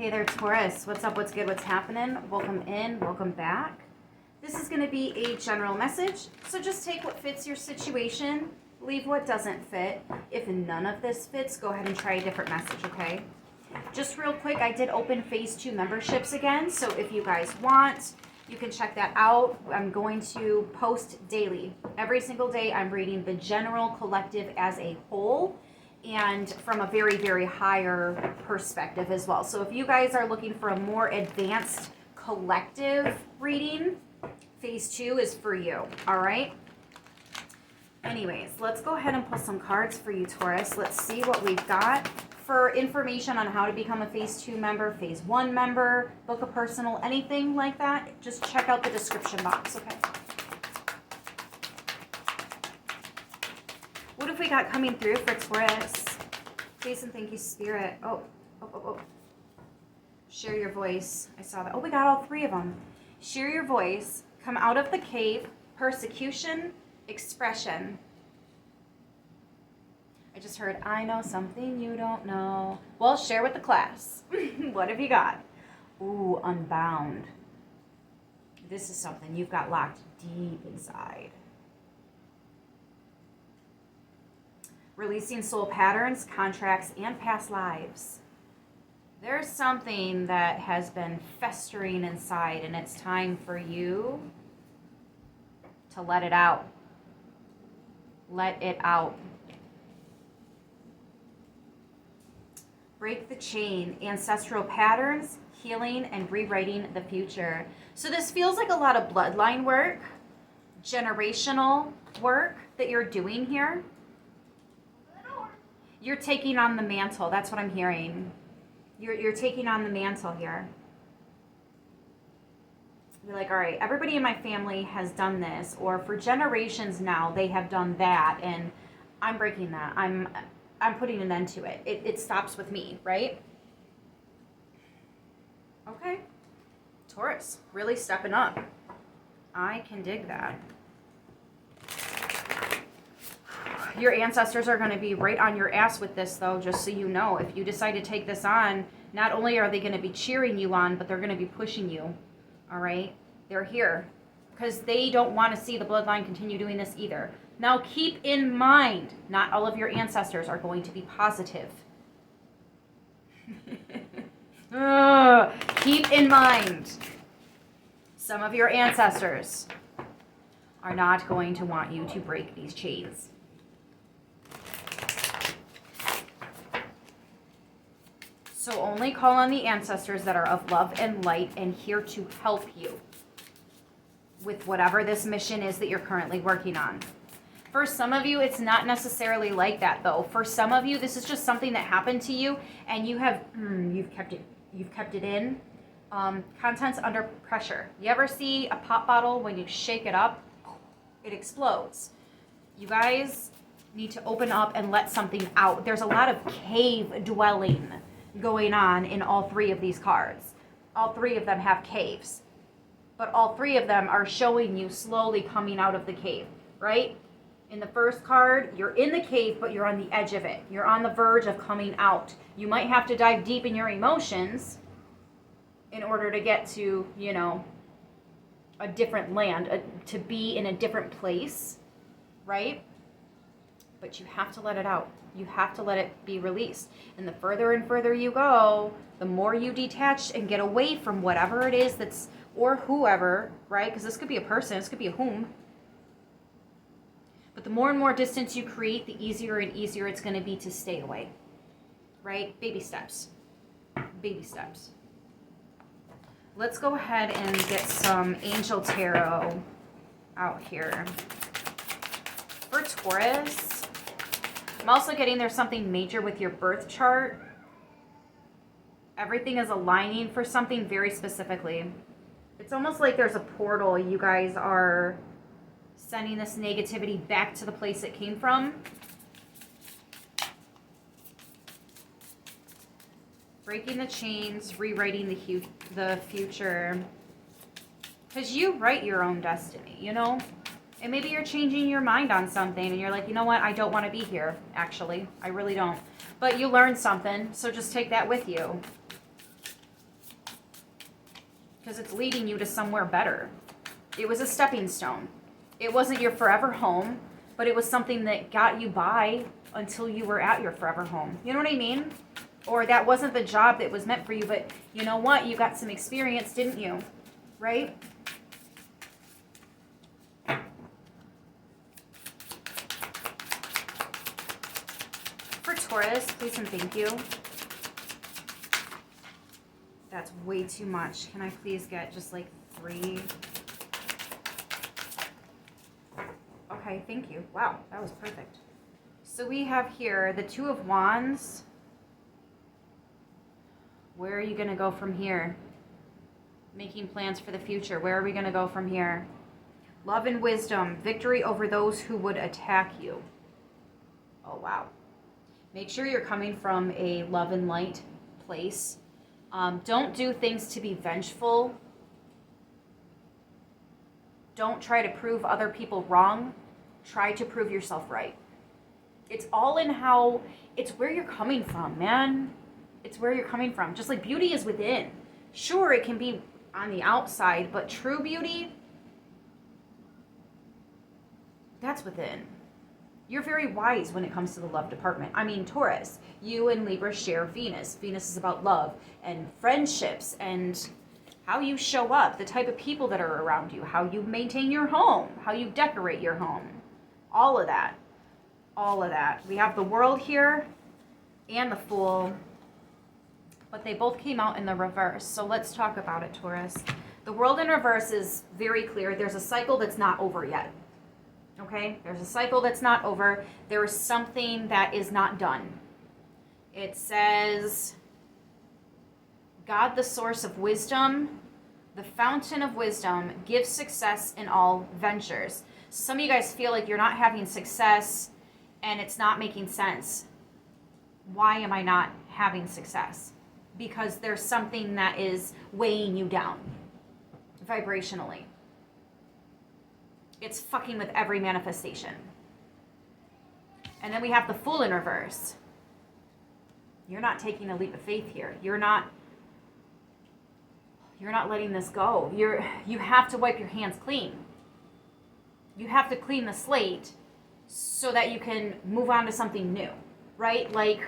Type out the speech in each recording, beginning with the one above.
Hey there, Taurus. What's up? What's good? What's happening? Welcome in. Welcome back. This is going to be a general message, so just take what fits your situation, leave what doesn't fit. If none of this fits, go ahead and try a different message, okay? Just real quick, I did open phase 2 memberships again, so if you guys want, you can check that out. I'm going to post daily. Every single day, I'm reading the general collective as a whole, and from a very, very higher perspective as well. So if you guys are looking for a more advanced collective reading, phase 2 is for you, all right? Anyways, let's go ahead and pull some cards for you, Taurus. Let's see what we've got. For information on how to become a phase 2 member, phase 1 member, book a personal, anything like that, just check out the description box, okay? What have we got coming through for Taurus? Please and thank you, Spirit. Oh. Share your voice. I saw that. Oh, we got all 3 of them. Share your voice. Come out of the cave. Persecution. Expression. I just heard, I know something you don't know. Well, share with the class. What have you got? Ooh, unbound. This is something you've got locked deep inside. Releasing soul patterns, contracts, and past lives. There's something that has been festering inside, and it's time for you to let it out. Let it out. Break the chain, ancestral patterns, healing, and rewriting the future. So this feels like a lot of bloodline work, generational work that you're doing here. You're taking on the mantle. That's what I'm hearing. You're taking on the mantle here. You're like, all right, everybody in my family has done this, or for generations now they have done that, and I'm breaking that. I'm putting an end to it. It stops with me, right? Okay. Taurus, really stepping up. I can dig that. Your ancestors are going to be right on your ass with this, though, just so you know. If you decide to take this on, not only are they going to be cheering you on, but they're going to be pushing you, all right? They're here because they don't want to see the bloodline continue doing this either. Now, keep in mind, not all of your ancestors are going to be positive. Keep in mind, some of your ancestors are not going to want you to break these chains. So only call on the ancestors that are of love and light and here to help you with whatever this mission is that you're currently working on. For some of you, it's not necessarily like that, though. For some of you, this is just something that happened to you, and you've kept it in. Contents under pressure. You ever see a pop bottle when you shake it up, it explodes? You guys need to open up and let something out. There's a lot of cave dwelling going on in all 3 of these cards. All 3 of them have caves, but all 3 of them are showing you slowly coming out of the cave, right? In the first card, you're in the cave, but you're on the edge of it. You're on the verge of coming out. You might have to dive deep in your emotions in order to get to, a different land, to be in a different place, right? But you have to let it out. You have to let it be released. And the further and further you go, the more you detach and get away from whatever it is that's, or whoever, right? Because this could be a person, this could be a whom. But the more and more distance you create, the easier and easier it's going to be to stay away, right? Baby steps. Baby steps. Let's go ahead and get some Angel Tarot out here. For Taurus, I'm also getting there's something major with your birth chart. Everything is aligning for something very specifically. It's almost like there's a portal. You guys are sending this negativity back to the place it came from. Breaking the chains, rewriting the future. Because you write your own destiny, And maybe you're changing your mind on something and you're like, you know what? I don't want to be here, actually. I really don't. But you learned something, so just take that with you. because it's leading you to somewhere better. It was a stepping stone. It wasn't your forever home, but it was something that got you by until you were at your forever home. You know what I mean? Or that wasn't the job that was meant for you, but you know what? You got some experience, didn't you? Right? For Taurus, please and thank you. That's way too much. Can I please get just like 3? Okay, thank you. Wow, that was perfect. So we have here the 2 of Wands. Where are you going to go from here? Making plans for the future. Where are we going to go from here? Love and wisdom. Victory over those who would attack you. Oh, wow. Make sure you're coming from a love and light place. Don't do things to be vengeful. Don't try to prove other people wrong. Try to prove yourself right. It's all in how, it's where you're coming from, man. It's where you're coming from. Just like beauty is within. Sure, it can be on the outside, but true beauty, that's within. You're very wise when it comes to the love department. I mean, Taurus, you and Libra share Venus. Venus is about love and friendships and how you show up, the type of people that are around you, how you maintain your home, how you decorate your home. All of that. All of that. We have the World here and the Fool, but they both came out in the reverse. So let's talk about it, Taurus. The World in reverse is very clear. There's a cycle that's not over yet. Okay? There's a cycle that's not over. There is something that is not done. It says, God, the source of wisdom, the fountain of wisdom, gives success in all ventures. Some of you guys feel like you're not having success and it's not making sense. Why am I not having success? Because there's something that is weighing you down vibrationally. It's fucking with every manifestation. And then we have the Fool in reverse. You're not taking a leap of faith here. You're not letting this go. You have to wipe your hands clean. You have to clean the slate so that you can move on to something new, right? Like,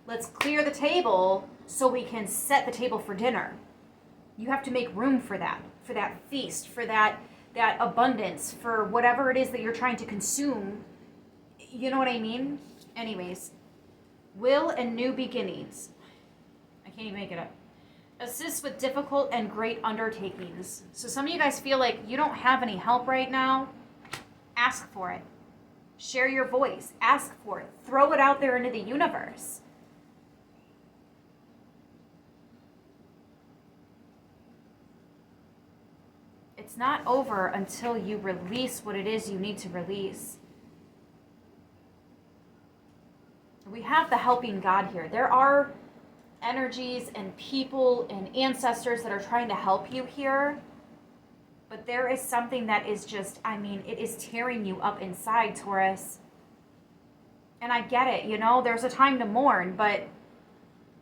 let's clear the table so we can set the table for dinner. You have to make room for that feast, for that abundance, for whatever it is that you're trying to consume. You know what I mean? Anyways, will and new beginnings. I can't even make it up. Assist with difficult and great undertakings. So some of you guys feel like you don't have any help right now. Ask for it. Share your voice. Ask for it. Throw it out there into the universe. It's not over until you release what it is you need to release. We have the helping God here. There are energies and people and ancestors that are trying to help you here. But there is something that is just, it is tearing you up inside, Taurus. And I get it, there's a time to mourn, but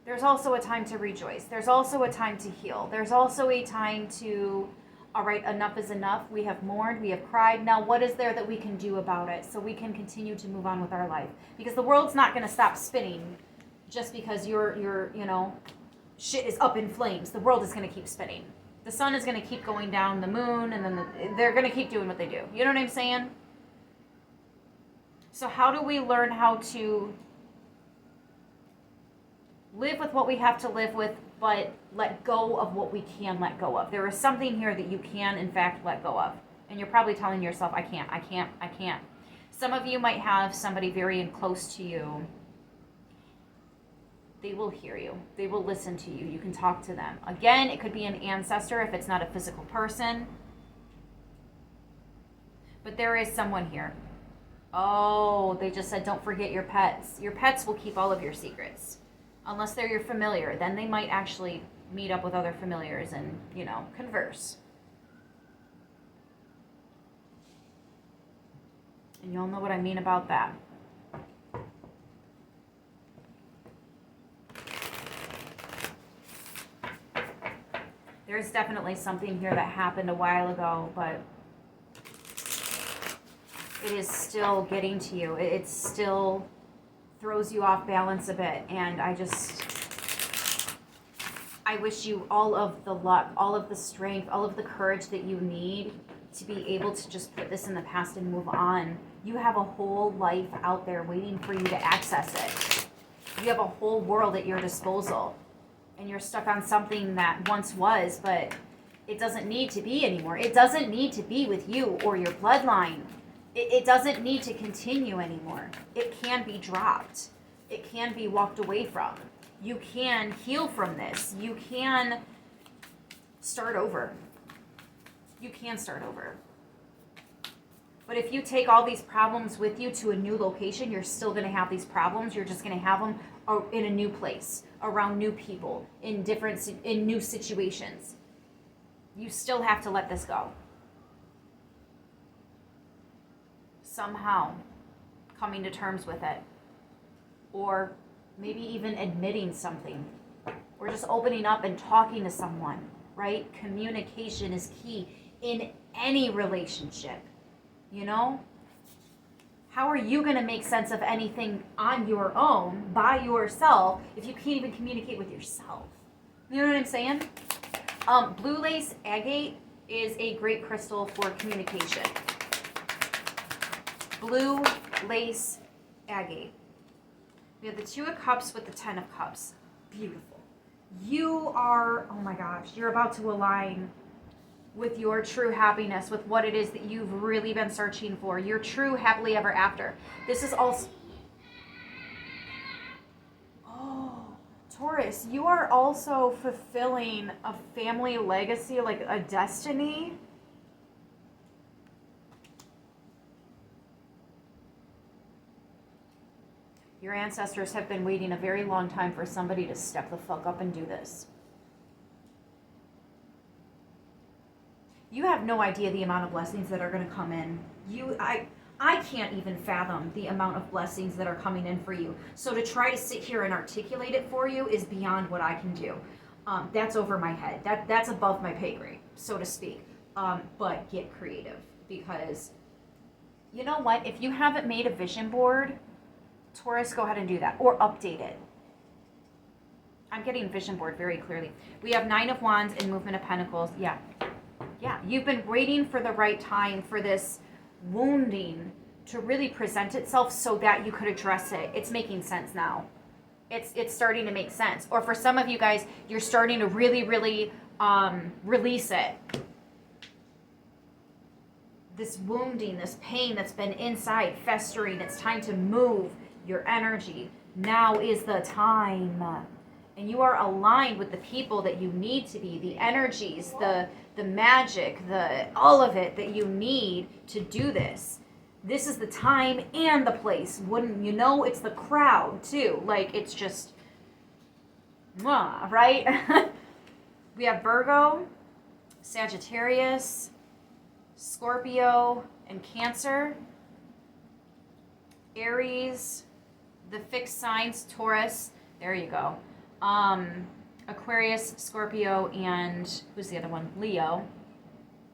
there's also a time to rejoice. There's also a time to heal. There's also a time to, all right, enough is enough. We have mourned, we have cried. Now what is there that we can do about it so we can continue to move on with our life? Because the world's not going to stop spinning just because your shit is up in flames. The world is going to keep spinning. The sun is going to keep going down, the moon, and then they're going to keep doing what they do. You know what I'm saying? So how do we learn how to live with what we have to live with, but let go of what we can let go of? There is something here that you can, in fact, let go of. And you're probably telling yourself, I can't. Some of you might have somebody very close to you. They will hear you. They will listen to you. You can talk to them. Again, it could be an ancestor if it's not a physical person. But there is someone here. Oh, they just said don't forget your pets. Your pets will keep all of your secrets. Unless they're your familiar. Then they might actually meet up with other familiars and, converse. And you'll know what I mean about that. There's definitely something here that happened a while ago, but it is still getting to you. It still throws you off balance a bit. And I wish you all of the luck, all of the strength, all of the courage that you need to be able to just put this in the past and move on. You have a whole life out there waiting for you to access it. You have a whole world at your disposal. And you're stuck on something that once was, but it doesn't need to be anymore. It doesn't need to be with you or your bloodline. It doesn't need to continue anymore. It can be dropped. It can be walked away from. You can heal from this. You can start over. You can start over. But if you take all these problems with you to a new location, you're still going to have these problems. You're just going to have them in a new place, around new people, in new situations. You still have to let this go. Somehow coming to terms with it. Or maybe even admitting something. Or just opening up and talking to someone, right? Communication is key in any relationship. You know? How are you going to make sense of anything on your own, by yourself, if you can't even communicate with yourself? You know what I'm saying? Blue lace agate is a great crystal for communication. Blue lace agate. We have the 2 of Cups with the 10 of Cups. Beautiful. You are, oh my gosh, you're about to align with your true happiness, with what it is that you've really been searching for, your true happily ever after. This is also, oh, Taurus, you are also fulfilling a family legacy, like a destiny. Your ancestors have been waiting a very long time for somebody to step the fuck up and do this. You have no idea the amount of blessings that are going to come in. I can't even fathom the amount of blessings that are coming in for you. So to try to sit here and articulate it for you is beyond what I can do. That's over my head. That's above my pay grade, so to speak. But get creative, because you know what? If you haven't made a vision board, Taurus, go ahead and do that, or update it. I'm getting vision board very clearly. We have 9 of Wands and Movement of Pentacles. Yeah, you've been waiting for the right time for this wounding to really present itself so that you could address it. It's making sense now. It's starting to make sense. Or for some of you guys, you're starting to really release it. This wounding, this pain that's been inside, festering, it's time to move your energy. Now is the time. And you are aligned with the people that you need to be, the energies, the magic, all of it that you need to do this. This is the time and the place. Wouldn't you know? It's the crowd too. Like, it's just, right? We have Virgo, Sagittarius, Scorpio, and Cancer. Aries, the fixed signs, Taurus. There you go. Aquarius, Scorpio, and who's the other one? Leo.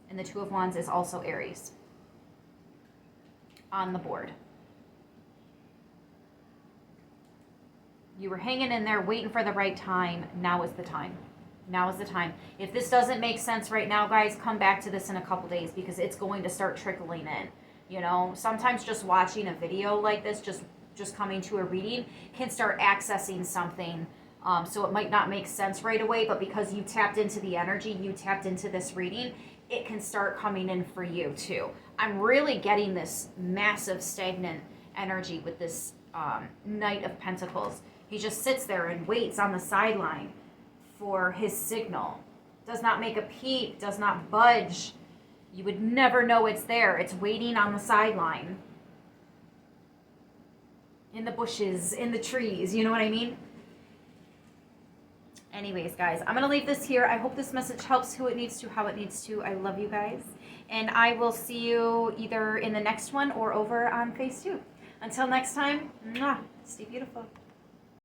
And the 2 of Wands is also Aries on the board. You were hanging in there waiting for the right time. Now is the time. Now is the time. If this doesn't make sense right now, guys, come back to this in a couple days, because it's going to start trickling in. You know, sometimes just watching a video like this, just coming to a reading, can start accessing something. So it might not make sense right away, but because you tapped into the energy, you tapped into this reading, it can start coming in for you too. I'm really getting this massive stagnant energy with this Knight of Pentacles. He just sits there and waits on the sideline for his signal. Does not make a peep, does not budge. You would never know it's there. It's waiting on the sideline. In the bushes, in the trees, you know what I mean? Anyways, guys, I'm going to leave this here. I hope this message helps who it needs to, how it needs to. I love you guys. And I will see you either in the next one or over on Phase 2. Until next time, stay beautiful.